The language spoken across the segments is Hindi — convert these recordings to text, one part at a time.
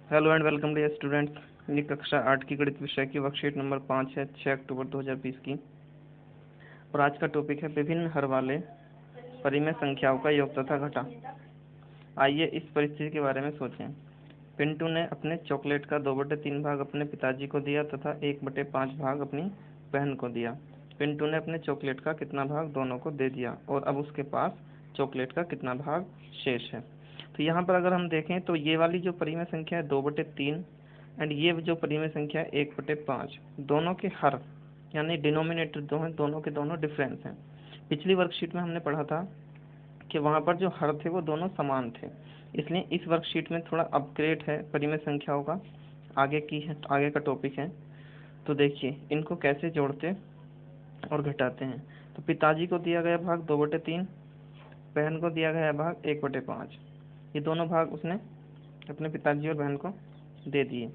Hello and welcome dear students. ये कक्षा 8 की गणित विषय की वर्कशीट नंबर 5 है 6 अक्टूबर 2020 की। और आज का टॉपिक है विभिन्न हर वाले परिमेय संख्याओं का योग तथा घटा। आइए इस परिस्थिति के बारे में सोचें। पिंटू ने अपने चॉकलेट का 2/3 भाग अपने पिताजी को दिया तथा 1/5 भाग अपनी बहन को दिया। पिंटू ने अपने चॉकलेट का कितना भाग दोनों को दे दिया और अब उसके पास चॉकलेट का कितना भाग शेष है। तो यहाँ पर अगर हम देखें तो ये वाली जो परिमेय संख्या है 2/3 एंड ये जो परिमेय संख्या है 1/5, दोनों के हर यानी डिनोमिनेटर जो है दोनों के दोनों डिफरेंस हैं। पिछली वर्कशीट में हमने पढ़ा था कि वहाँ पर जो हर थे वो दोनों समान थे, इसलिए इस वर्कशीट में थोड़ा अपग्रेड है परिमेय संख्याओं का। आगे का टॉपिक है। तो देखिए इनको कैसे जोड़ते और घटाते हैं। तो पिताजी को दिया गया भाग 2/3, बहन को दिया गया भाग 1/5। ये दोनों भाग उसने अपने पिताजी और बहन को दे दिए।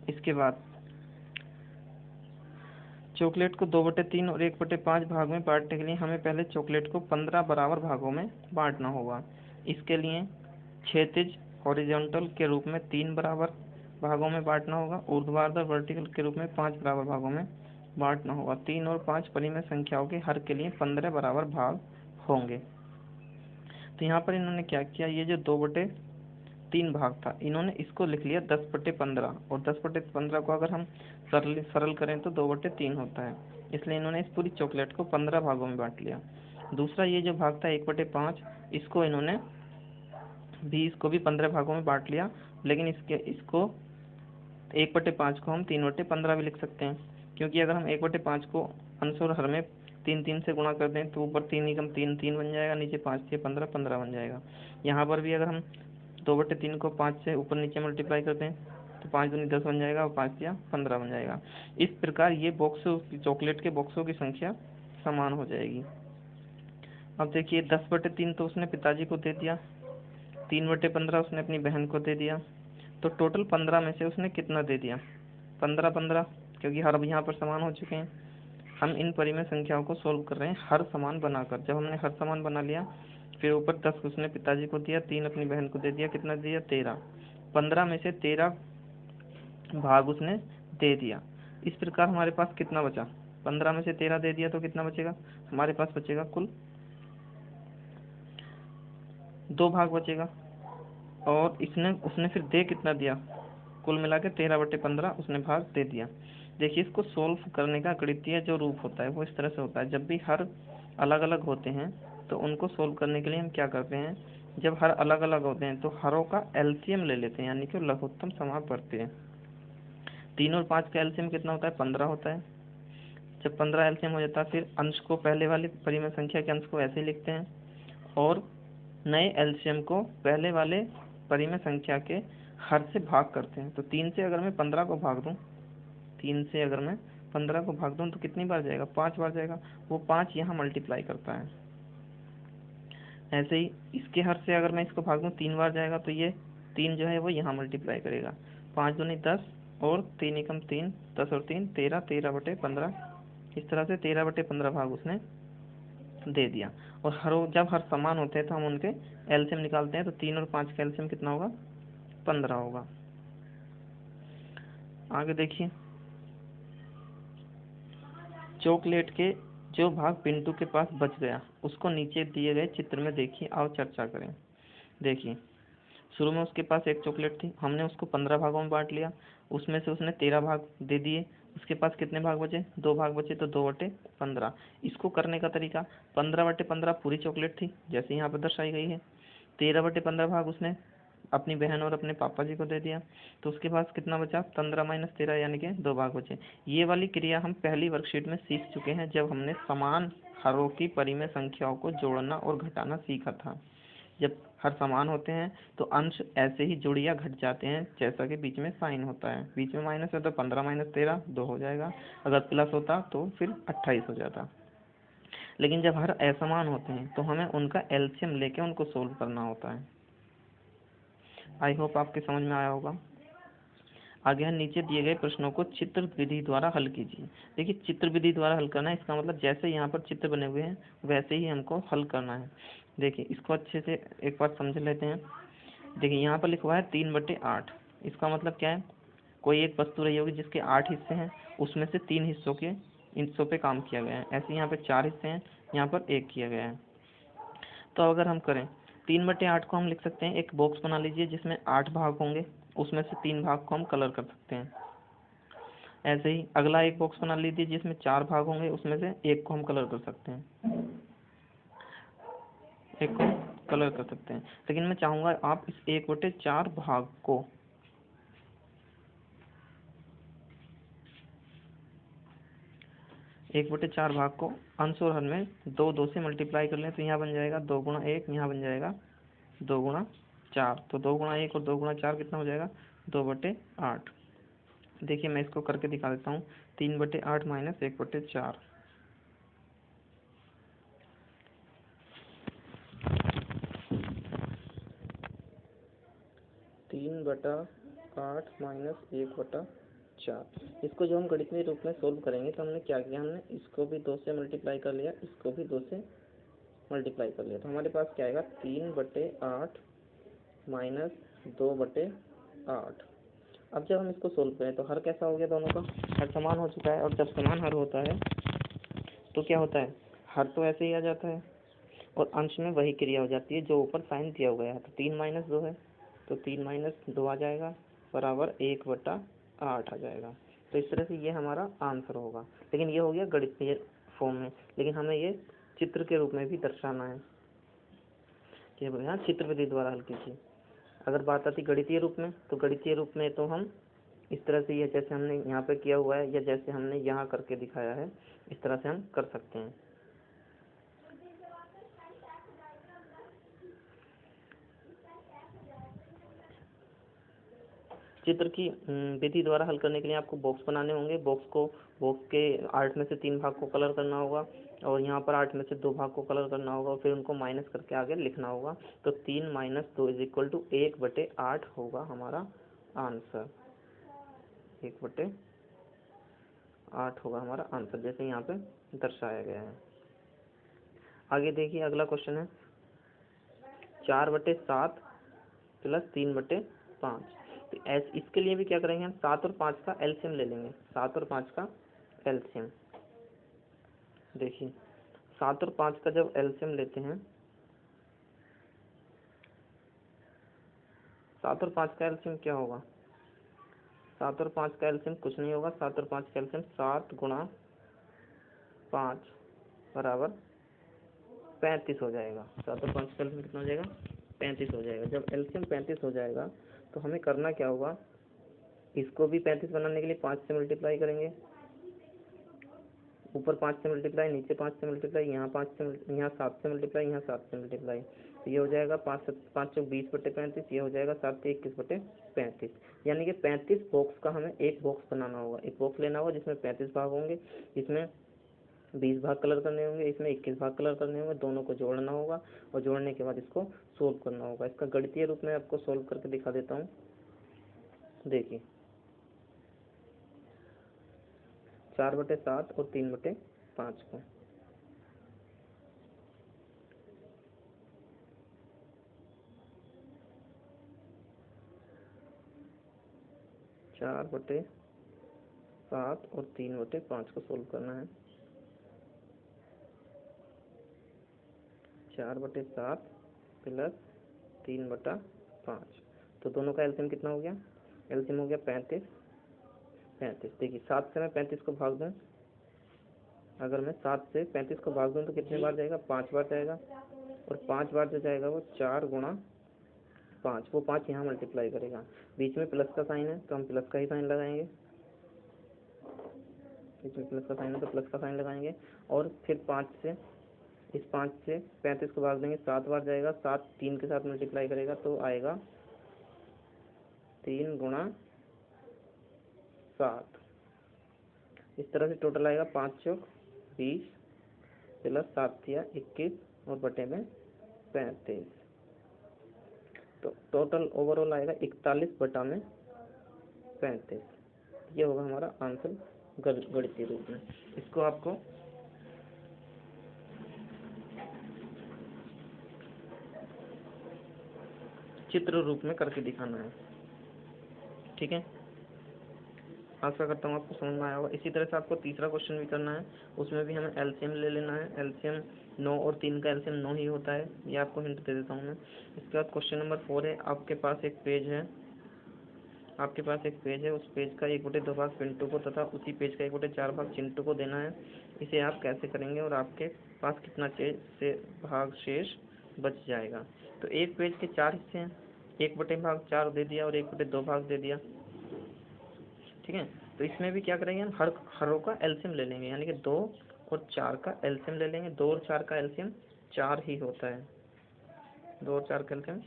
इसके बाद चॉकलेट को 2/3 और 1/5 भाग में बांटने के लिए हमें पहले चॉकलेट को 15 बराबर भागों में बांटना होगा। इसके लिए क्षैतिज हॉरिजॉन्टल के रूप में 3 बराबर भागों में बांटना होगा, ऊर्ध्वाधर वर्टिकल के रूप में 5 बराबर भागों में बांटना होगा। 3 और 5 परिमेय संख्याओं के हर के लिए 15 बराबर भाग होंगे। तो यहाँ पर इन्होंने क्या किया, ये जो 2/3 भाग था इन्होंने इसको लिख लिया 10/15, और 10/15 को अगर हम सरल करें तो 2/3 होता है, इसलिए इन्होंने इस पूरी चॉकलेट को 15 भागों में बांट लिया। दूसरा ये जो भाग था 1/5, इसको इन्होंने इसको भी 15 भागों में बांट लिया, लेकिन इसको 1/5 को हम 3/15 भी लिख सकते हैं, क्योंकि अगर हम 1/5 को अंश और हर में 3 से गुणा कर दें तो ऊपर 3 एकम 3 बन जाएगा, नीचे 5 से 15 बन जाएगा। यहाँ पर भी अगर हम 2/3 को 5 से ऊपर नीचे मल्टीप्लाई करते हैं तो 5 दूनी 10 बन जाएगा और 5 या 15 बन जाएगा। इस प्रकार ये बॉक्सों चॉकलेट के बॉक्सों की संख्या समान हो जाएगी। अब देखिए 10/3 तो उसने पिताजी को दे दिया, 3/15 उसने अपनी बहन को दे दिया, तो टोटल 15 में से उसने कितना दे दिया, 15, क्योंकि हर अब यहाँ पर समान हो चुके हैं। हम इन परिमेय संख्याओं को सोल्व कर रहे हैं हर समान बनाकर। जब हमने हर समान बना लिया फिर ऊपर 10 उसने पिताजी को दिया, 3 अपनी बहन को दे दिया, कितना दिया 13। 15 में से 13 भाग उसने दे दिया। इस प्रकार हमारे पास कितना बचा, 15 में से 13 दे दिया तो कितना बचेगा, हमारे पास बचेगा कुल 2 भाग बचेगा। और उसने फिर दे कितना दिया, कुल मिला के 13/15 उसने भाग दे दिया। देखिए इसको सोल्व करने का गणितीय जो रूप होता है वो इस तरह से होता है। जब भी हर अलग अलग होते हैं तो उनको सोल्व करने के लिए हम क्या करते हैं, जब हर अलग अलग होते हैं तो हरों का एलसीएम ले लेते हैं, यानी कि लघुत्तम समाप्त करते हैं। 3 और 5 का एलसीएम कितना होता है, 15 होता है। जब 15 एलसीएम हो जाता है फिर अंश को पहले वाली परिमेय संख्या के अंश को ऐसे लिखते हैं और नए एलसीएम को पहले वाले परिमेय संख्या के हर से भाग करते हैं। तो 3 से अगर मैं 15 को भाग दूं, 3 से अगर मैं 15 को भाग दूं तो कितनी बार जाएगा, 5 बार जाएगा। वो 5 यहाँ मल्टीप्लाई करता है। ऐसे ही इसके हर से अगर मैं इसको भाग दूं 3 बार जाएगा, तो ये 3 जो है वो यहाँ मल्टीप्लाई करेगा। 5 दूनी 10 और 3 एकम 3, 10 और 3 13, 13/15। इस तरह से 13/15 भाग उसने दे दिया। और जब हर समान होते हैं तो हम उनके एलसीएम निकालते हैं। तो 3 और 5 का एलसीएम कितना होगा, 15 होगा। आगे देखिए चॉकलेट के जो भाग पिंटू के पास बच गया उसको नीचे दिए गए चित्र में देखिए, आओ चर्चा करें। देखिए शुरू में उसके पास एक चॉकलेट थी, हमने उसको 15 भागों में बांट लिया, उसमें से उसने 13 भाग दे दिए। उसके पास कितने भाग बचे, 2 भाग बचे, तो 2/15। इसको करने का तरीका, 15/15 पूरी चॉकलेट थी जैसे यहाँ पर दर्शाई गई है। 13/15 भाग उसने अपनी बहन और अपने पापा जी को दे दिया, तो उसके पास कितना बचा, 15 - 13 यानी कि 2 भाग बचे। ये वाली क्रिया हम पहली वर्कशीट में सीख चुके हैं जब हमने समान हरों की परिमेय संख्याओं को जोड़ना और घटाना सीखा था। जब हर समान होते हैं तो अंश ऐसे ही जुड़ या घट जाते हैं जैसा कि बीच में साइन होता है। बीच में माइनस है तो 15 - 13 2 हो जाएगा, अगर प्लस होता तो फिर 28 हो जाता। लेकिन जब हर असमान होते हैं तो हमें उनका एलसीएम लेके उनको सोल्व करना होता है। आई होप आपके समझ में आया होगा। आगे है नीचे दिए गए प्रश्नों को चित्र विधि द्वारा हल कीजिए। देखिए चित्र विधि द्वारा हल करना है, इसका मतलब जैसे यहाँ पर चित्र बने हुए हैं वैसे ही हमको हल करना है। देखिए इसको अच्छे से एक बार समझ लेते हैं। देखिए यहाँ पर लिखा हुआ है 3/8। इसका मतलब क्या है, कोई एक वस्तु रही होगी जिसके 8 हिस्से हैं, उसमें से 3 हिस्सों पे काम किया गया है। ऐसे यहाँ पे 4 हिस्से हैं, यहाँ पर 1 किया गया है। तो अगर हम करें 3/8 को हम लिख सकते हैं, एक बॉक्स बना लीजिए जिसमें 8 भाग होंगे, उसमें से 3 भाग को हम कलर कर सकते हैं। ऐसे ही अगला एक बॉक्स बना लीजिए जिसमें 4 भाग होंगे, उसमें से 1 को हम कलर कर सकते हैं, 1 को कलर कर सकते हैं। लेकिन मैं चाहूँगा आप इस 1/4 भाग को 1/4 भाग को अंश और हर में 2 से मल्टीप्लाई कर लें, तो यहाँ बन जाएगा 2 गुणा 1, यहाँ बन जाएगा 2 गुणा 4। तो 2 गुणा 1 और 2 गुणा 4 कितना हो जाएगा, 2/8। देखिए मैं इसको करके दिखा देता हूँ, 3/8 माइनस 1/4। 3/8 माइनस 1/4। इसको जो हम गणितीय रूप में सोल्व करेंगे तो हमने क्या किया, हमने इसको भी 2 से मल्टीप्लाई कर लिया, इसको भी 2 से मल्टीप्लाई कर लिया, तो हमारे पास क्या आएगा, 3/8 माइनस 2/8। अब जब हम इसको सोल्व करें तो हर कैसा हो गया, दोनों का हर समान हो चुका है। और जब समान हर होता है तो क्या होता है, हर तो ऐसे ही आ जाता है और अंश में वही क्रिया हो जाती है जो ऊपर साइन दिया हुआ है। तो 3 - 2 है, तो 3 - 2 आ जाएगा बराबर 1/8 आ जाएगा। तो इस तरह से ये हमारा आंसर होगा। लेकिन ये हो गया गणितीय फॉर्म में, लेकिन हमें ये चित्र के रूप में भी दर्शाना है कि यहाँ चित्र विधि द्वारा हल कीजिए। अगर बात आती गणितीय रूप में, तो गणितीय रूप में तो हम इस तरह से, ये जैसे हमने यहाँ पे किया हुआ है या जैसे हमने यहाँ करके दिखाया है, इस तरह से हम कर सकते हैं। चित्र की विधि द्वारा हल करने के लिए आपको बॉक्स बनाने होंगे। बॉक्स के 8 में से 3 भाग को कलर करना होगा और यहाँ पर 8 में से 2 भाग को कलर करना होगा और फिर उनको माइनस करके आगे लिखना होगा। तो 3 - 2 = 1/8 होगा हमारा आंसर। 1/8 होगा हमारा आंसर, जैसे यहाँ पे दर्शाया गया है। आगे देखिए अगला क्वेश्चन है 4/7 प्लस 3/5। तो इसके लिए भी क्या करेंगे, हम 7 और 5 का एलसीएम ले लेंगे। 7 और 5 का एलसीएम, देखिए 7 और 5 का जब एलसीएम लेते हैं, 7 और 5 का एलसीएम क्या होगा, 7 और 5 का एलसीएम कुछ नहीं होगा। 7 और 5 का एलसीएम 7 गुणा 5 बराबर 35 हो जाएगा। 7 और 5 का एलसीएम कितना हो जाएगा, 35 हो जाएगा। जब एलसीएम 35 हो जाएगा तो हमें करना क्या होगा, इसको भी 35 बनाने के लिए 5 से मल्टीप्लाई करेंगे। ऊपर 5 से मल्टीप्लाई, नीचे 5 से मल्टीप्लाई, यहाँ 7 से मल्टीप्लाई, यहाँ 7 से मल्टीप्लाई। तो ये हो जाएगा 5 5 × 20/35, ये हो जाएगा 7 × 21/35। यानी कि 35 बॉक्स का हमें एक बॉक्स बनाना होगा, एक बॉक्स लेना होगा जिसमें 35 भाग होंगे, इसमें 20 भाग कलर करने होंगे, इसमें 21 भाग कलर करने होंगे। दोनों को जोड़ना होगा और जोड़ने के बाद इसको सोल्व करना होगा। इसका गणितीय रूप में आपको सोल्व करके दिखा देता हूँ। देखिए 4/7 और 3/5 को 4/7 और 3/5 को सोल्व करना है। 4/7 प्लस 3/5, तो दोनों का एलसीएम कितना हो गया, एलसीएम हो गया 35। देखिए 7 से मैं 35 को भाग दूँ, अगर मैं 7 से 35 को भाग दूँ तो कितने बार जाएगा, 5 बार जाएगा। और 5 बार जो जाएगा वो 4 गुणा 5, वो 5 यहाँ मल्टीप्लाई करेगा। बीच में प्लस का साइन है तो हम प्लस का ही साइन लगाएंगे, बीच में प्लस का साइन है तो प्लस का साइन लगाएंगे। और फिर 5 से 35 को भाग देंगे, 7 बार जाएगा, 7 3 के साथ मल्टीप्लाई करेगा तो आएगा 3 गुणा 7। इस तरह से टोटल आएगा 5 चौक 20 प्लस 7 या 21 और बटे में 35। तो टोटल ओवरऑल आएगा 41/35। ये होगा हमारा आंसर गणितीय रूप में। इसको आपको चित्र रूप में करके दिखाना है। ठीक है, आशा करता हूँ आपको समझ में आया होगा। इसी तरह से आपको तीसरा क्वेश्चन भी करना है, उसमें भी हमें एलसीएम ले लेना है। एलसीएम 9 और 3 का एलसीएम 9 ही होता है, ये आपको हिंट दे देता हूँ मैं। इसके बाद क्वेश्चन नंबर 4 है, आपके पास एक पेज है, उस पेज का 1/2 भाग पिंटू को तथा उसी पेज का 1/4 भाग चिंटू को देना है। इसे आप कैसे करेंगे और आपके पास कितना भाग शेष बच जाएगा। तो एक पेज के 4 हिस्से हैं, 1/4 दे दिया और 1/2 भाग दे दिया। ठीक है, तो इसमें भी क्या करेंगे हम, हरों का एलसीएम ले लेंगे, यानी कि 2 और 4 का एलसीएम ले लेंगे। 2 और 4 का एलसीएम 4 ही होता है, 2 और 4 का एलसीएम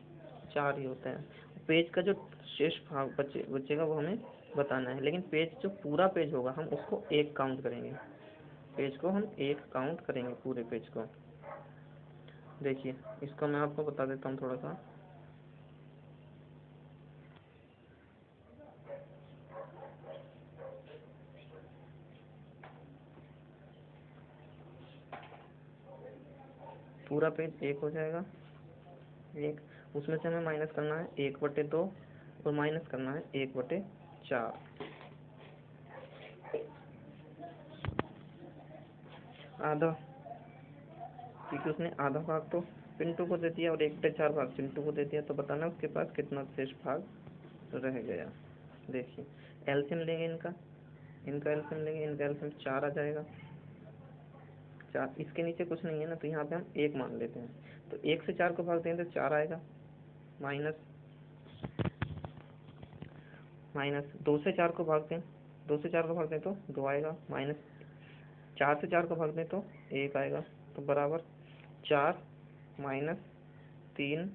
4 ही होता है। पेज का जो शेष भाग बचेगा वो हमें बताना है, लेकिन पेज जो पूरा पेज होगा हम उसको 1 काउंट करेंगे, पेज को हम 1 काउंट करेंगे, पूरे पेज को। देखिए इसको मैं आपको बता देता हूँ थोड़ा सा। पूरा पेज 1 हो जाएगा, 1, उसमें से हमें माइनस करना है 1/2 और माइनस करना है 1/4। आधा, क्योंकि उसने आधा भाग तो पिंटू को दे दिया और 1/4 भाग चिंटू को दे दिया, तो बताना उसके पास कितना शेष भाग रह गया। देखिए एलसीएम लेंगे, इनका एलसीएम लेंगे, इनका एलसीएम 4 आ जाएगा। 4, इसके नीचे कुछ नहीं है ना, तो यहाँ पे हम 1 मान लेते हैं। तो 1 से 4 को भाग देंगे तो 4 आएगा, माइनस 2 से 4 को भाग दें, 2 से 4 को भाग दें तो 2 आएगा, माइनस 4 से 4 को भाग दें तो 1 आएगा, तो बराबर 4 माइनस 3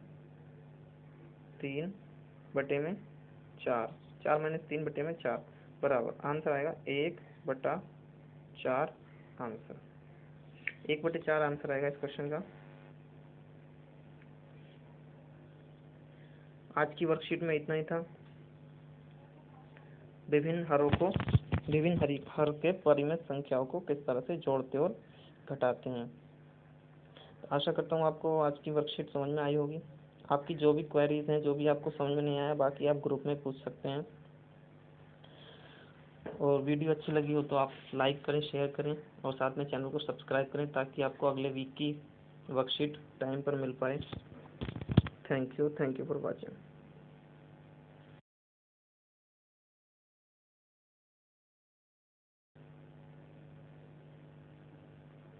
3/4, 4 माइनस 3/4 बराबर आंसर आएगा 1/4 आंसर, 1/4 आंसर आएगा इस क्वेश्चन का। आज की वर्कशीट में इतना ही था। विभिन्न हर के परिमित संख्याओं को किस तरह से जोड़ते और घटाते हैं। आशा करता हूँ आपको आज की वर्कशीट समझ में आई होगी। आपकी जो भी क्वेरीज हैं, जो भी आपको समझ में नहीं आया, बाकी आप ग्रुप में पूछ सकते हैं। और वीडियो अच्छी लगी हो तो आप लाइक करें, शेयर करें और साथ में चैनल को सब्सक्राइब करें, ताकि आपको अगले वीक की वर्कशीट टाइम पर मिल पाए। Thank you for watching.